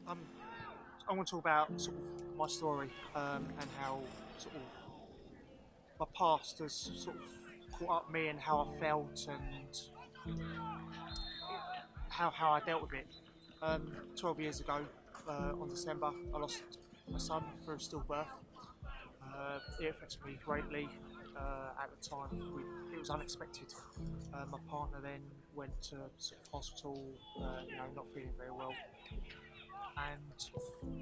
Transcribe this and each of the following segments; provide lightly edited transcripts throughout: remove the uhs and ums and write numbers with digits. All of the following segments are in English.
Um, I want to talk about sort of my story and how sort of my past has sort of caught up me and how I felt and how I dealt with it. 12 years ago, on December, I lost my son through stillbirth. It affected me greatly. At the time, it was unexpected. My partner then went to sort of hospital, not feeling very well, and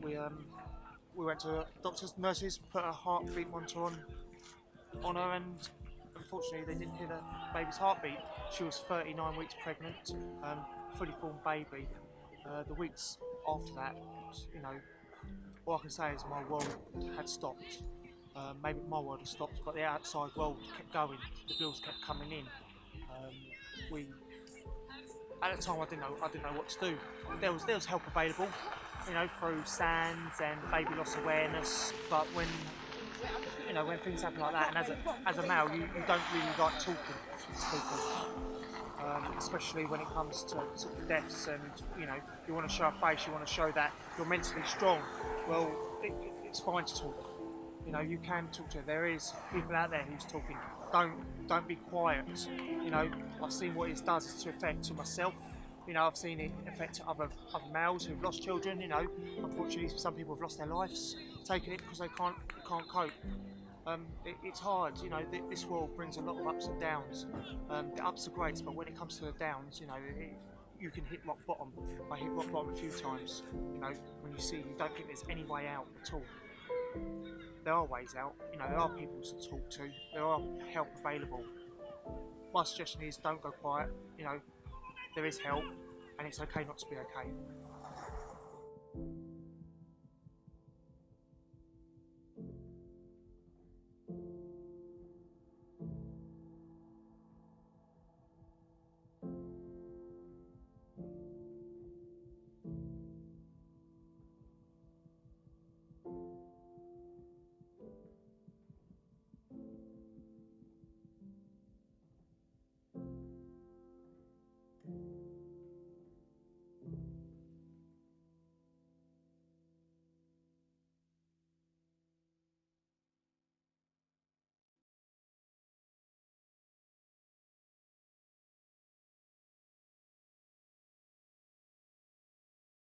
we went to doctors, nurses, put a heartbeat monitor on her, and unfortunately, they didn't hear the baby's heartbeat. She was 39 weeks pregnant, fully formed baby. The weeks after that, all I can say is my world had stopped. Maybe my world had stopped, but the outside world kept going. The bills kept coming in. Um, we At the time I didn't know what to do. There was help available, through SANS and baby loss awareness. But when things happen like that, and as a male, you don't really like talking to people, especially when it comes to sort of deaths, and you want to show a face, you want to show that you're mentally strong. Well, it's fine to talk. You can talk to. There is people out there who's talking. Don't be quiet. I've seen what it does to affect to myself. I've seen it affect other males who've lost children. Unfortunately, some people have lost their lives taking it because they can't cope. It's hard. This world brings a lot of ups and downs. The ups are great, but when it comes to the downs, you can hit rock bottom. I hit rock bottom a few times. When you don't think there's any way out at all. There are ways out. There are people to talk to. There are help available. My suggestion is don't go quiet. There is help, and it's okay not to be okay.